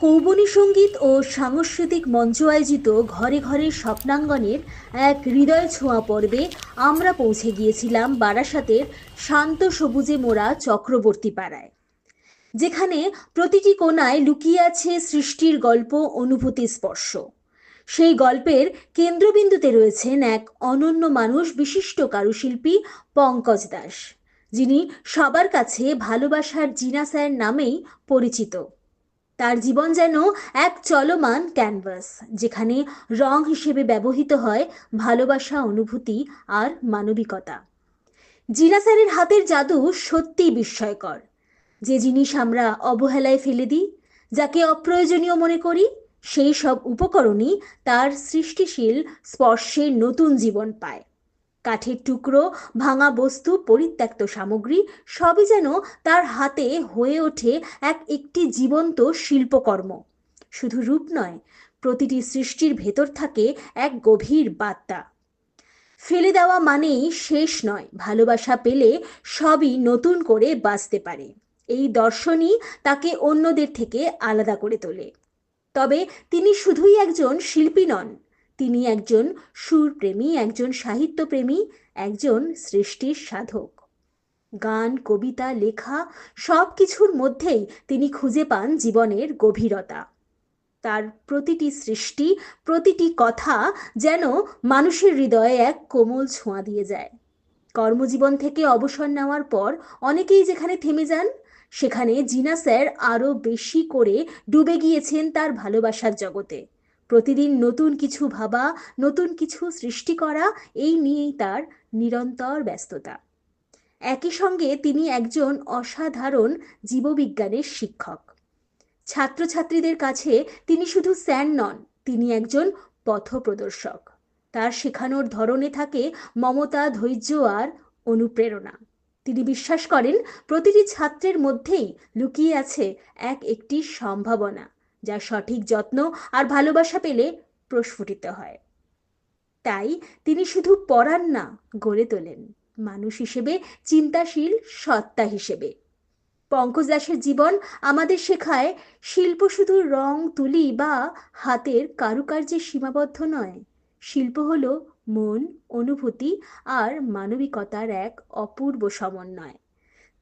কৌবনী সঙ্গীত ও সাংস্কৃতিক মঞ্চ আয়োজিত ঘরে ঘরে স্বপ্নাঙ্গনের এক হৃদয় ছোঁয়া পর্বে আমরা পৌঁছে গিয়েছিলাম বারাসাতের শান্ত সবুজে মোড়া চক্রবর্তী পাড়ায়, যেখানে প্রতিটি কোণায় লুকিয়ে আছে সৃষ্টির গল্প, অনুভূতি, স্পর্শ। সেই গল্পের কেন্দ্রবিন্দুতে রয়েছেন এক অনন্য মানুষ, বিশিষ্ট কারুশিল্পী পঙ্কজ দাস, যিনি সবার কাছে ভালোবাসার জিনাসার নামেই পরিচিত। তার জীবন যেন এক চলমান ক্যানভাস, যেখানে রং হিসেবে ব্যবহৃত হয় ভালোবাসা, অনুভূতি আর মানবিকতা। জিনা স্যারের হাতের জাদু সত্যিই বিস্ময়কর। যে জিনিস আমরা অবহেলায় ফেলে দিই, যাকে অপ্রয়োজনীয় মনে করি, সেই সব উপকরণই তার সৃষ্টিশীল স্পর্শে নতুন জীবন পায়। কাঠের টুকরো, ভাঙা বস্তু, পরিত্যক্ত সামগ্রী সবই যেন তার হাতে হয়ে ওঠে একটি জীবন্ত শিল্পকর্ম। শুধু রূপ নয়, প্রতিটি সৃষ্টির ভেতর থাকে এক গভীর বার্তা। ফেলে দেওয়া মানেই শেষ নয়, ভালোবাসা পেলে সবই নতুন করে বাঁচতে পারে। এই দর্শনই তাকে অন্যদের থেকে আলাদা করে তোলে। তবে তিনি শুধুই একজন শিল্পী নন, তিনি একজন সুরপ্রেমী, একজন সাহিত্যপ্রেমী, একজন সৃষ্টির সাধক। গান, কবিতা, লেখা সব কিছুর মধ্যেই তিনি খুঁজে পান জীবনের গভীরতা। তার প্রতিটি সৃষ্টি, প্রতিটি কথা যেন মানুষের হৃদয়ে এক কোমল ছোঁয়া দিয়ে যায়। কর্মজীবন থেকে অবসর নেওয়ার পর অনেকেই যেখানে থেমে যান, সেখানে জিনা স্যার আরও বেশি করে ডুবে গিয়েছেন তার ভালোবাসার জগতে। প্রতিদিন নতুন কিছু ভাবা, নতুন কিছু সৃষ্টি করা, এই নিয়েই তার নিরন্তর ব্যস্ততা। একই সঙ্গে তিনি একজন অসাধারণ জীববিজ্ঞানের শিক্ষক। ছাত্রছাত্রীদের কাছে তিনি শুধু স্যার নন, তিনি একজন পথপ্রদর্শক। তার শেখানোর ধরনে থাকে মমতা, ধৈর্য আর অনুপ্রেরণা। তিনি বিশ্বাস করেন প্রতিটি ছাত্রের মধ্যেই লুকিয়ে আছে একটি সম্ভাবনা, যা সঠিক যত্ন আর ভালোবাসা পেলে প্রস্ফুটিত হয়। তাই তিনি শুধু পড়ান না, গড়ে তোলেন মানুষ হিসেবে, চিন্তাশীল সত্তা হিসেবে। পঙ্কজ দাসের জীবন আমাদের শেখায় শিল্প শুধু রং তুলি বা হাতের কারুকার্যে সীমাবদ্ধ নয়। শিল্প হলো মন, অনুভূতি আর মানবিকতার এক অপূর্ব সমন্বয়।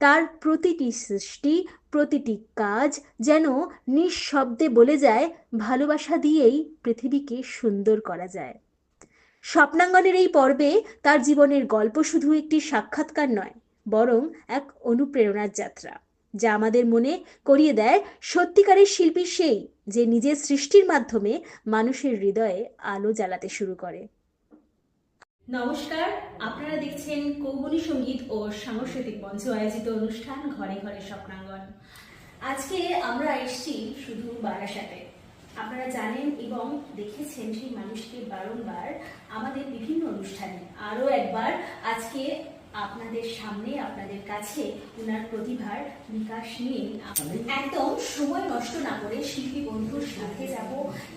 তার প্রতিটি সৃষ্টি, প্রতিটি কাজ যেন নিঃশব্দে বলে যায়, ভালোবাসা দিয়েই পৃথিবীকে সুন্দর করা যায়। স্বপ্নাঙ্গনের এই পর্বে তার জীবনের গল্প শুধু একটি সাক্ষাৎকার নয়, বরং এক অনুপ্রেরণার যাত্রা, যা আমাদের মনে করিয়ে দেয় সত্যিকারের শিল্পী সেই, যে নিজের সৃষ্টির মাধ্যমে মানুষের হৃদয়ে আলো জ্বালাতে শুরু করে। নমস্কার, আপনারা দেখছেন কৌবনী সঙ্গীত ও সাংস্কৃতিক মঞ্চ আয়োজিত অনুষ্ঠান ঘরে ঘরে স্বপ্নাঙ্গন। আজকে আমরা এসেছি শুধু বারাসাতে। আপনারা জানেন এবং দেখেছেন সেই মানুষকে বারংবার আমাদের বিভিন্ন অনুষ্ঠানে। আরও একবার আজকে আপনাদের সামনে, আপনাদের কাছে ওনার প্রতিভার বিকাশ নিয়ে একদম সময় নষ্ট না করে শিল্পী বন্ধুর সাথে যাব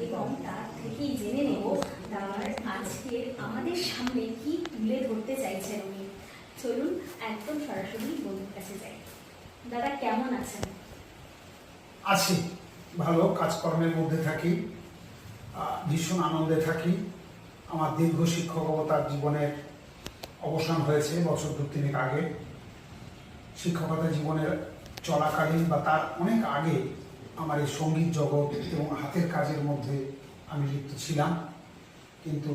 এবং তার থেকেই জেনে নেব তার আজকে আমাদের সামনে কি তুলে ধরতে চাইছেন উনি। চলুন একদম সরাসরি বন্ধুর কাছে যাই। দাদা, কেমন আছেন? আছি ভালো, কাজকর্মের মধ্যে থাকি, ভীষণ আনন্দে থাকি। আমার দীর্ঘ শিক্ষকতার জীবনের অবসান হয়েছে বছর 2-3 আগে। শিক্ষকতা জীবনের চলাকালীন বা তার অনেক আগে আমার এই সঙ্গীত জগৎ এবং হাতের কাজের মধ্যে আমি লিপ্ত ছিলাম, কিন্তু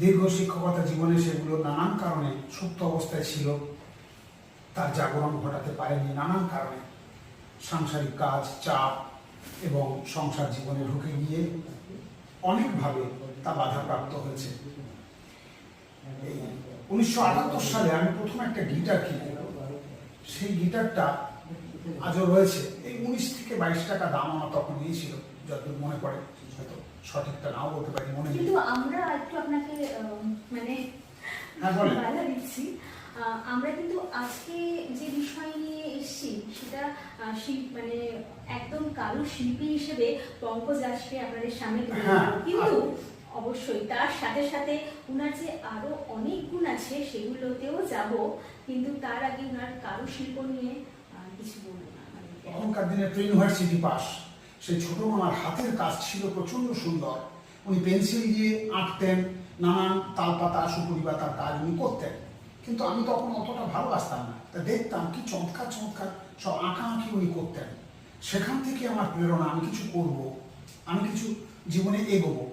দীর্ঘ শিক্ষকতা জীবনে সেগুলো নানান কারণে সুপ্ত অবস্থায় ছিল, তার জাগরণ ঘটাতে পারেনি নানান কারণে। সাংসারিক কাজ, চাপ এবং সংসার জীবনে ঢুকে গিয়ে অনেকভাবে তা বাধাপ্রাপ্ত হয়েছে। এই 1978 সালে আমি প্রথম একটা গিটার কিনি। সেই গিটারটা আজও রয়েছে। এই 19 থেকে 22 টাকা দাম আমার তখন নিয়েছিল, যতদূর মনে পড়ে। হয়তো সঠিকটা নাও বলতে পারি, মনে নেই। কিন্তু আমরা একটু আপনাকে বাধা দিচ্ছি। আমরা কিন্তু আজকে যে বিষয় নিয়ে এসেছি সেটা একদম কারু শিল্পী হিসেবে পঙ্কজ দাসকে আপনাদের সামনে তুলে ধরবো, কিন্তু অবশ্যই তার সাথে সাথে উনার যে আরো অনেক গুণ আছে সেগুলোতেও যাব। কিন্তু তার আগে উনার কারু শিল্প নিয়ে কিছু বলুন। তখনকার দিনে প্রি ইউনিভার্সিটি পাস, সেই ছোট মামার হাতের কাজ ছিল প্রচণ্ড সুন্দর। উনি পেন্সিল দিয়ে আঁকতেন, নানান তালপাতা সুপুরি পাতার কাজ উনি করতেন, কিন্তু আমি তখন অতটা ভালোবাসতাম না। তা দেখতাম কি চমৎকার চমৎকার সব আঁকাআঁকি উনি করতেন। সেখান থেকে আমার প্রেরণা, আমি কিছু করব, আমি কিছু জীবনে এগোবো।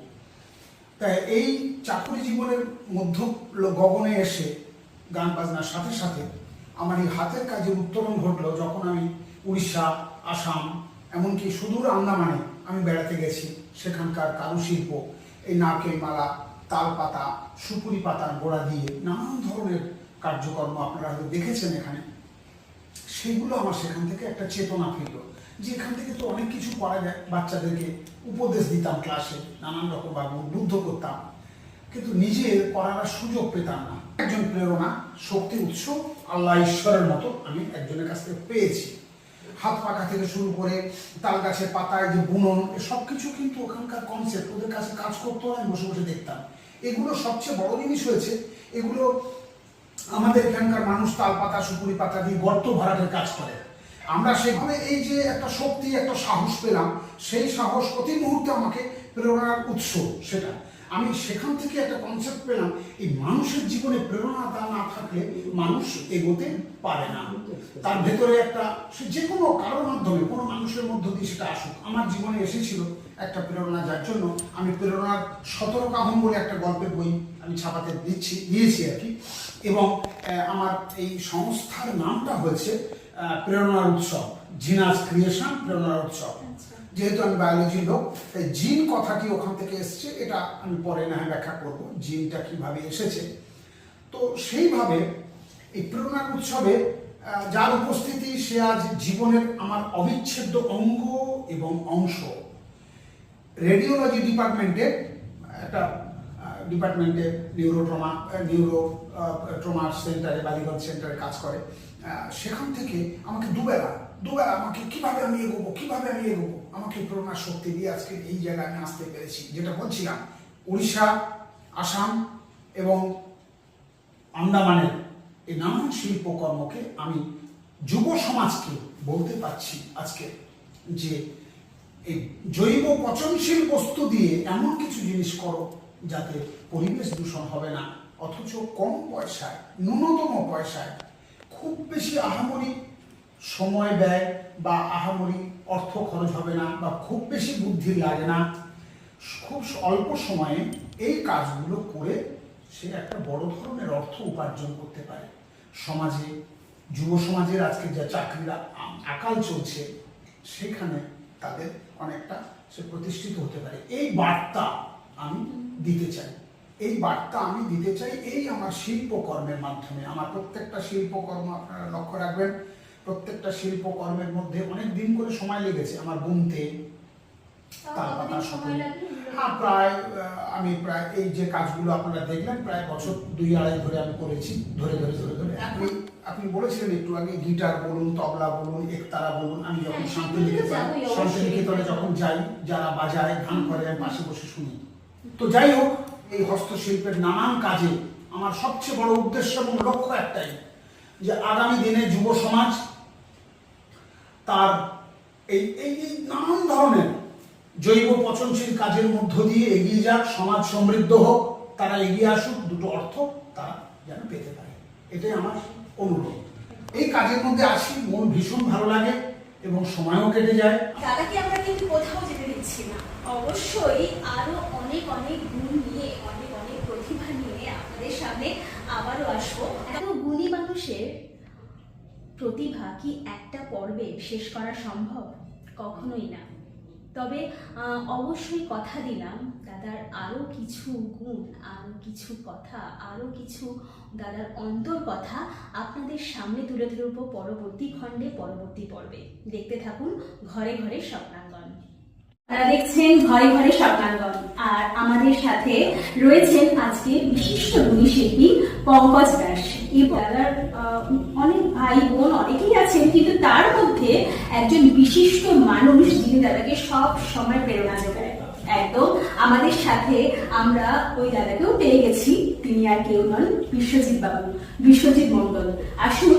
তাই এই চাকরি জীবনের মধ্য গগনে এসে গান বাজনার সাথে সাথে আমার এই হাতের কাজের উত্তরণ ঘটলো যখন আমি উড়িষ্যা, আসাম, এমনকি সুদূর আন্দামানে আমি বেড়াতে গেছি। সেখানকার কারুশিল্প, এই নারকেল মালা, তালপাতা, সুপুরি পাতার গোড়া দিয়ে নানান ধরনের কার্যকর্ম আপনারা হয়তো দেখেছেন এখানে। সেগুলো আমার সেখান থেকে একটা চেতনা ফিরল যে এখান থেকে তো অনেক কিছু করা যায়। বাচ্চাদেরকে উপদেশ দিতাম ক্লাসে, নানান রকমভাবে উদ্বুদ্ধ করতাম, কিন্তু নিজে করার সুযোগ পেতাম না। একজন প্রেরণা, শক্তি, উৎস আল্লাহ ঈশ্বরের মতো আমি একজনের কাছ থেকে পেয়েছি। হাত পাকা থেকে শুরু করে তাল গাছের পাতায় যে বুনন, সব কিছু কিন্তু ওখানকার কনসেপ্ট, ওদের কাছে কাজ করতে হয়, বসে বসে দেখতাম। এগুলো সবচেয়ে বড় জিনিস হয়েছে, এগুলো আমাদের এখানকার মানুষ তাল পাতা সুপুরি পাতা দিয়ে গর্ত ভরাটের কাজ করে। আমরা সেভাবে এই যে একটা শক্তি, একটা সাহস পেলাম, সেই সাহস প্রতি মুহূর্তে আমাকে প্রেরণার উৎস। সেটা আমি সেখান থেকে একটা কনসেপ্ট পেলাম, এই মানুষের জীবনে প্রেরণা না থাকলে মানুষ এগোতে পারে না। তার ভেতরে একটা, সে যে কোনো কারোর মাধ্যমে, কোনো মানুষের মধ্য দিয়ে সেটা আসুক। আমার জীবনে এসেছিল একটা প্রেরণা, যার জন্য আমি প্রেরণার 17 কাহন বলে একটা গল্পের বই আমি ছাপাতে দিয়েছি আর কি। এবং আমার এই সংস্থার নামটা হয়েছে প্রেরণার উৎসব, জিনাস ক্রিয়েশন প্রেরণার উৎসব। যেহেতু আমি বায়োলজির লোক, তাই জিন কথাটি ওখান থেকে এসছে, এটা আমি পরে না ব্যাখ্যা করব জিনটা কিভাবে এসেছে। তো সেইভাবে এই প্রেরণার উৎসবে যার উপস্থিতি, সে আজ জীবনের আমার অবিচ্ছেদ্য অঙ্গ এবং অংশ। রেডিওলজি ডিপার্টমেন্টের একটা ডিপার্টমেন্টে নিউরোট্রমা সেন্টারে, বালিগঞ্জ সেন্টারে কাজ করে। সেখান থেকে আমাকে দুবেলা আমাকে কিভাবে আমি এগোবো আমাকে প্রেরণার শক্তি দিয়ে আজকে এই জায়গায় আমি আসতে পেরেছি। যেটা বলছিলাম, উড়িষ্যা, আসাম এবং আন্দামানের এই নানান শিল্পকর্মকে আমি যুব সমাজকে বলতে পারছি আজকে যে এই জৈব পচনশীল বস্তু দিয়ে এমন কিছু জিনিস করো যাতে পরিবেশ দূষণ হবে না, অথচ কম পয়সায়, ন্যূনতম পয়সায়, খুব বেশি আহামরি সময় ব্যয় বা আহামরি অর্থ খরচ হবে না, বা খুব বেশি বুদ্ধি লাগে না, খুব অল্প সময়ে এই কাজগুলো করে সে একটা বড় ধরনের অর্থ উপার্জন করতে পারে। সমাজে, যুব সমাজের আজকে যা চাকরির আকাল চলছে, সেখানে তাদের অনেকটা সে প্রতিষ্ঠিত হতে পারে। এই বার্তা আমি দিতে চাই, এই আমার শিল্পকর্মের মাধ্যমে। আমার প্রত্যেকটা শিল্পকর্ম আপনারা লক্ষ্য রাখবেন, প্রত্যেকটা শিল্পকর্মের মধ্যে অনেক দিন করে সময় লেগেছে আমার বুনতে, তালপাতা সময়। হ্যাঁ, আমি প্রায় এই যে কাজগুলো আপনারা দেখলেন, প্রায় বছর 2-2.5 ধরে আমি করেছি, ধরে। আপনি বলেছিলেন একটু আগে, গিটার বলুন, তবলা বলুন, একতারা বলুন, আমি যখন শান্তিনিকেতনে যখন যাই, যারা বাজায়, গান করে, আমি পাশে বসে শুনি। তো যাই হোক, এই হস্তশিল্পের নানান কাজে আমার সবচেয়ে বড় উদ্দেশ্য এবং লক্ষ্য একটাই, যে আগামী দিনে যুব সমাজ তার এই নানান ধরনের জৈব পচনশীল কাজের মধ্য দিয়ে এগিয়ে যাক, সমাজ সমৃদ্ধ হোক, তারা এগিয়ে আসুক, দুটো অর্থ তারা যেন পেতে পারে, এটাই আমার অনুরোধ। এই কাজের মধ্যে আসি, মন ভীষণ ভালো লাগে এবং সময়ও কেটে যায়। দাদাকে আমরা কিন্তু কোথাও যেতে দিচ্ছি না, অবশ্যই আরো অনেক গুণ নিয়ে, অনেক প্রতিভা নিয়ে আপনাদের সামনে আবারও আসবো। এত গুণী মানুষের প্রতিভা কি একটা পর্বে শেষ করা সম্ভব? কখনোই না। তবে অবশ্যই কথা দিলাম, দাদার আরও কিছু গুণ, আরও কিছু কথা, আরও কিছু দাদার অন্তর কথা আপনাদের সামনে তুলে ধরব পরবর্তী খণ্ডে, পরবর্তী পর্বে। দেখতে থাকুন ঘরে ঘরে স্বপ্নাঙ্গন। আপনারা দেখছেন ঘরে ঘরে স্বপ্নাঙ্গন, আর আমাদের সাথে রয়েছেন আজকে বিশিষ্ট গুণী শিল্পী পঙ্কজ দাস। এই দাদার অনেক ভাই বোন অনেকেই আছেন, কিন্তু তার মধ্যে একজন বিশিষ্ট মানুষ যিনি দাদাকে সব সময় প্রেরণা যোগায়। একদম আমাদের সাথে আমরা ওই দাদাকেও পেয়ে গেছি, তিনি আর কেউ নন, বিশ্বজিৎ মণ্ডল। আসুন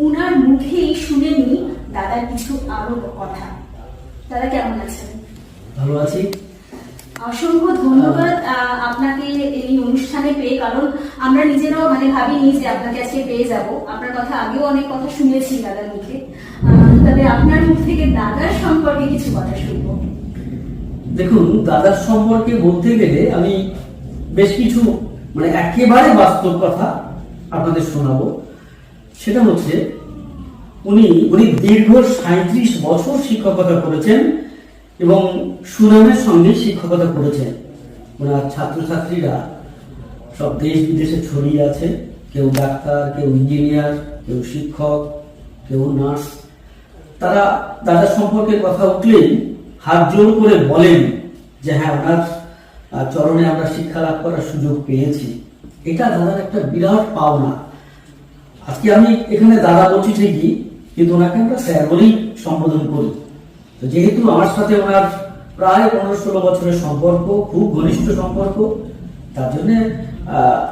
উনার মুখেই শুনে নি দাদার কিছু আরো কথা। দাদা কেমন আছেন? ভালো আছি। অসংখ্য ধন্যবাদ আপনাকে এই অনুষ্ঠানে পেয়ে, কারণ আমরা নিজেরাও মানে ভাবিনি যে আপনাকে আজকে পেয়ে যাব। আপনার কথা আগেও অনেক কথা শুনেছি দাদার মুখে, তবে আপনার মুখ থেকে দাদার সম্পর্কে কিছু কথা শুনবো। দেখুন, দাদার সম্পর্কে বলতে গেলে আমি বেশ কিছু মানে একেবারে বাস্তব কথা আপনাদের শোনাবো। সেটা হচ্ছে উনি দীর্ঘ 37 বছর শিক্ষকতা করেছেন এবং সুনামের সঙ্গে শিক্ষকতা করেছেন। ওনার ছাত্রছাত্রীরা সব দেশ বিদেশে ছড়িয়ে আছে, কেউ ডাক্তার, কেউ ইঞ্জিনিয়ার, কেউ শিক্ষক, কেউ নার্স। তারা দাদার সম্পর্কে কথা উঠলেই হাত জোর করে বলেন যে হ্যাঁ, ওনার চরণে আমরা শিক্ষা লাভ করার সুযোগ পেয়েছি। এটা দাদার একটা বিরাট পাওনা। আজকে আমি এখানে দাদা বলছি ঠিকই, কিন্তু ওনাকে আমরা স্যার বলেই সম্বোধন করি। তো যেহেতু আমার সাথে ওনার প্রায় 15-16 বছরের সম্পর্ক, খুব ঘনিষ্ঠ সম্পর্ক, তার জন্য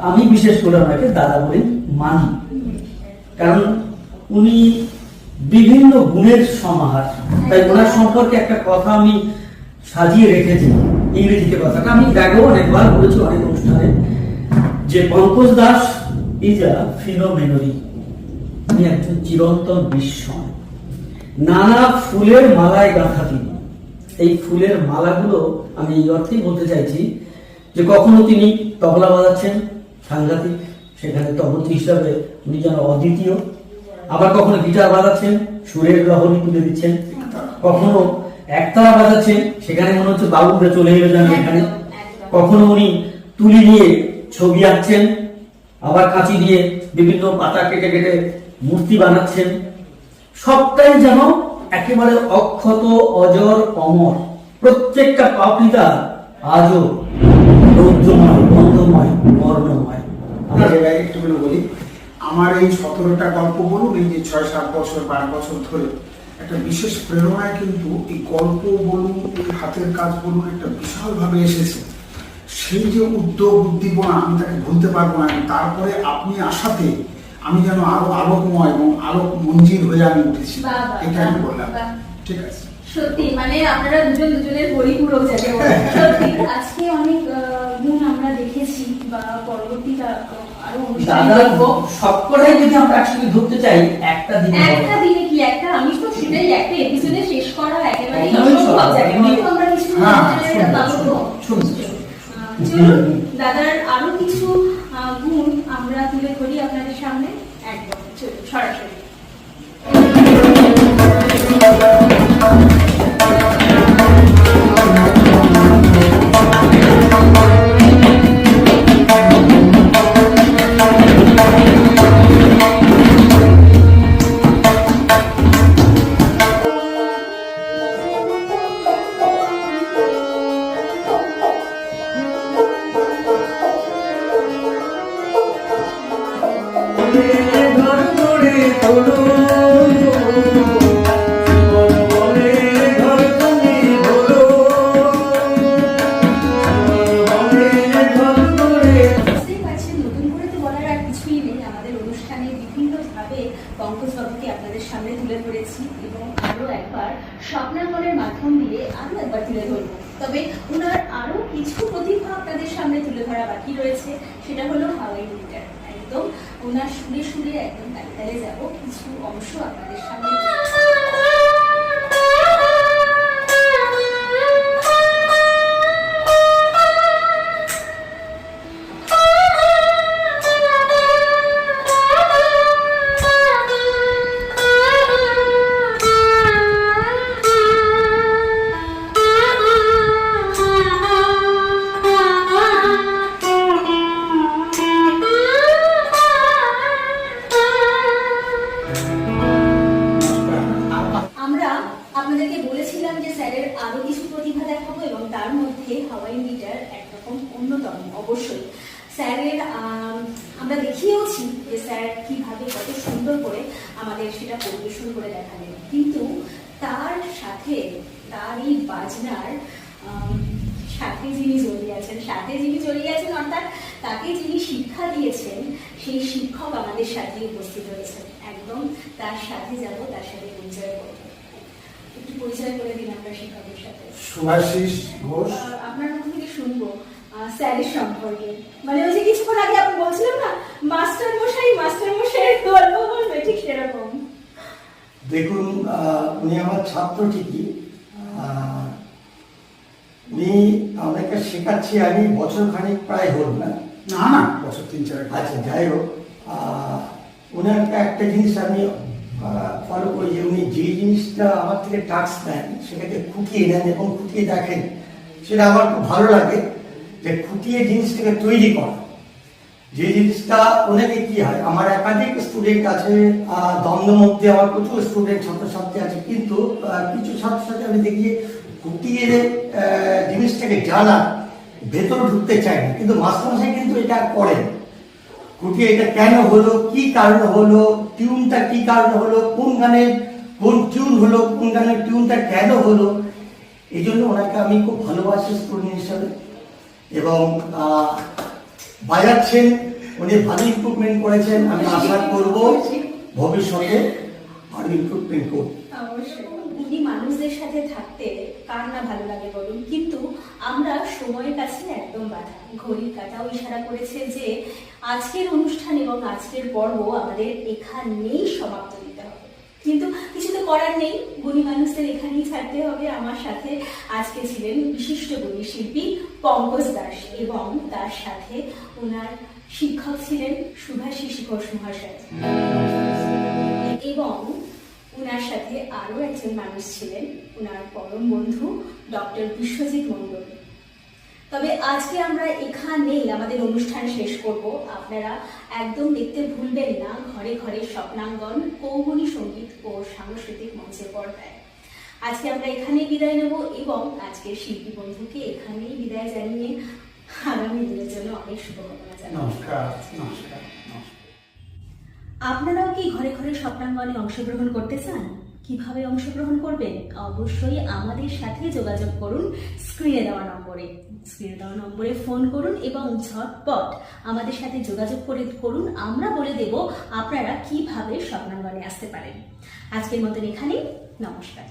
আমি বিশেষ করে ওনাকে দাদা বলেই মানি। কারণ উনি বিভিন্ন গুণের সমাহার। তাই ওনার সম্পর্কে একটা কথা আমি সাজিয়ে রেখেছি, ইংরেজিতে কথাটা আমি আগেও অনেকবার বলেছি অনেক অনুষ্ঠানে, যে পঙ্কজ দাস ইজ আ ফিনোমেনরি। উনি একজন চিরন্তন বিস্ময়। নানা ফুলের মালায় গাঁথা তিনি। এই ফুলের মালাগুলো আমি এই অর্থেই বলতে চাইছি যে কখনো তিনি তবলা বাজাচ্ছেন সাংঘাতিক, সেখানে তবলতি হিসাবে উনি যেন অদ্বিতীয়। আবার কখনো গিটার বাজাচ্ছেন, সুরের লহরী তুলে দিচ্ছেন। কখনো একতারা বাজাচ্ছেন, সেখানে মনে হচ্ছে বাবুরা চলে এলো যেন এখানে। কখনো উনি তুলি নিয়ে ছবি আঁকছেন, আবার কাঁচি দিয়ে বিভিন্ন পাতা কেটে কেটে মূর্তি বানাচ্ছেন। সবটাই যেন একেবারে অক্ষত, অজর, অমর। প্রত্যেকটা পাপড়িটা আজও রৌদ্রময়, গন্ধময়, বর্ণময়। আমরা একটু বলি, আমার এই 17টা গল্প বলুন, এই যে 6-7 বছর 12 বছর ধরে একটা বিশেষ প্রেরণায় কিন্তু এই গল্প বলুন, এই হাতের কাজ বলুন, একটা বিশালভাবে এসেছে। সেই যে উদ্যোগ, উদ্দীপনা, আমি তাকে ভুলতে পারবো না। তারপরে আপনি আসাতে আমি যেন আরো আলোকময় এবং আলোক মঞ্জির হয়ে আমি উঠেছি, এটা আমি বললাম। ঠিক আছে, সত্যি মানে আপনারা দুজনের পরিপূরক যাকে বলে। সত্যি আজকে অনেক গুণ আমরা দেখেছি, বা পরবর্তীটা আরো অনুষ্ঠানে দাদা দেখবো। সবকটাই যদি আমরা একসাথে ধরতে চাই, একটা দিনে কি একটা, আমি তো সেটাই একটা এপিসোডে শেষ করা একেবারে একদমই অসম্ভব সম্ভব। জায়গা। কিন্তু আমরা কিছু শুনুন। চলুন দাদার আরো কিছু গুণ আমরা তুলে ধরি আপনাদের সামনে। একদম চলুন সরাসরি। পঙ্কজবাবুকে আপনাদের সামনে তুলে ধরেছি এবং আরো একবার স্বপ্নাঙ্গনের মাধ্যম দিয়ে আরো একবার তুলে ধরবো। তবে ওনার আরো কিছু প্রতিভা আপনাদের সামনে তুলে ধরা বাকি রয়েছে, সেটা হলো হাওয়াই গিটার। একদম ওনার সুরে সুরে একদম তালে তালে যাবো, কিছু অংশ আপনাদের সামনে। আপনাদেরকে বলেছিলাম যে স্যারের আরো কিছু প্রতিভা দেখাবো এবং তার মধ্যে হাওয়াই গিটার একরকম অন্যতম। অবশ্যই স্যারের আমরা দেখিয়েওছি যে স্যার কিভাবে কত সুন্দর করে আমাদের সেটা পরিবেশন করে দেখালেন, কিন্তু তার সাথে তার এই বাজনার সাথে যিনি জড়িয়ে আছেন অর্থাৎ তাকে যিনি শিক্ষা দিয়েছেন, সেই শিক্ষক আমাদের সাথে উপস্থিত হয়েছেন। একদম তার সাথে যাব, তার সাথে পরিচয় করবো। একটু পরিচয় করে দিন আপনার শিক্ষকের সাথে। শুভাশিস ঘোষ। আপনার মুখ থেকে শুনবো স্যারের সম্পর্কে, মানে ওই যে কিছুক্ষণ আগে আপনি বলছিলেন না মাস্টার মশাই গল্প বলবে, ঠিক সেরকম। দেখুন, উনি আমার ছাত্র ঠিকই, উনি আমাকে শেখাচ্ছি আমি বছর খানিক প্রায় হল না। না না, বছর 3-4। আচ্ছা, যাই হোক, ওনার একটা জিনিস আমি ফলো করি যে উনি যে জিনিসটা আমার থেকে টাস্ক নেন সেটাকে খুঁটিয়ে নেন এবং খুঁটিয়ে দেখেন। সেটা আমার খুব ভালো লাগে যে খুঁটিয়ে জিনিসটাকে তৈরি করা। যে জিনিসটা ওনাকে কি হয়, আমার একাধিক স্টুডেন্ট আছে, দ্বন্দ্ব মধ্যে আমার প্রচুর স্টুডেন্ট ছাত্রছাত্রী আছে, কিন্তু কিছু ছাত্রছাত্রী আমি দেখি খুঁটিয়ে জিনিসটাকে জানা, ভেতরে ঢুকতে চায় না, কিন্তু মাস্টারমশাই কিন্তু এটা করেন। খুঁটিয়ে এটা কেন হলো, কি কারণে হলো, টিউনটা কি কারণে হলো, কোন গানের কোন টিউন হলো, কোন গানের টিউনটা কেন হলো, এই জন্য ওনাকে আমি খুব ভালোবাসি স্টুডেন্ট হিসাবে। এবং বাজাচ্ছেন, উনি ভালো ইমপ্রুভমেন্ট করেছেন, আমি আশা করব ভবিষ্যতে আরো ইমপ্রুভমেন্ট করব। অবশ্যই উনি মানুষদের সাথে থাকতে কার না ভালো লাগে বলুন, কিন্তু আমরা সময়ের কাছে একদম বাধা। ঘড়ির কাঁটাও ইশারা করেছে যে আজকের অনুষ্ঠান এবং আজকের পর্ব আমাদের এখানেই সমাপ্ত দিতে হবে, কিন্তু কিছু তো করার নেই, গুণী মানুষদের এখানেই ছাড়তে হবে। আমার সাথে আজকে ছিলেন বিশিষ্ট গুণী শিল্পী পঙ্কজ দাস এবং তার সাথে ওনার শিক্ষক ছিলেন শুভাশিস ঘোষ মহাশয়, এবং ওনার সাথে আরো একজন মানুষ ছিলেন ওনার পরম বন্ধু ডক্টর বিশ্বজিৎ মণ্ডল। তবে আজকে আমরা এখানেই আমাদের অনুষ্ঠান শেষ করব। আপনারা একদম দেখতে ভুলবেন না ঘরে ঘরে স্বপ্নাঙ্গন কৌমুদী সঙ্গীত ও সাংস্কৃতিক মঞ্চের পর্দায়। আজকে আমরা এখানেই বিদায় নেব এবং আজকের শিল্পী বন্ধুকে এখানেই বিদায় জানিয়ে আগামী দিনের জন্য অনেক শুভকামনা জানাই। নমস্কার নমস্কার নমস্কার। আপনারাও কি ঘরে ঘরে স্বপ্নাঙ্গনে অংশগ্রহণ করতে চান? কিভাবে অংশগ্রহণ করবেন? অবশ্যই আমাদের সাথে যোগাযোগ করুন স্ক্রিনে দেওয়া নম্বরে ফোন করুন এবং ঝটপট আমাদের সাথে যোগাযোগ করুন। আমরা বলে দেব আপনারা কিভাবে স্বপ্নাঙ্গনে আসতে পারেন। আজকের মতন এখানেই, নমস্কার।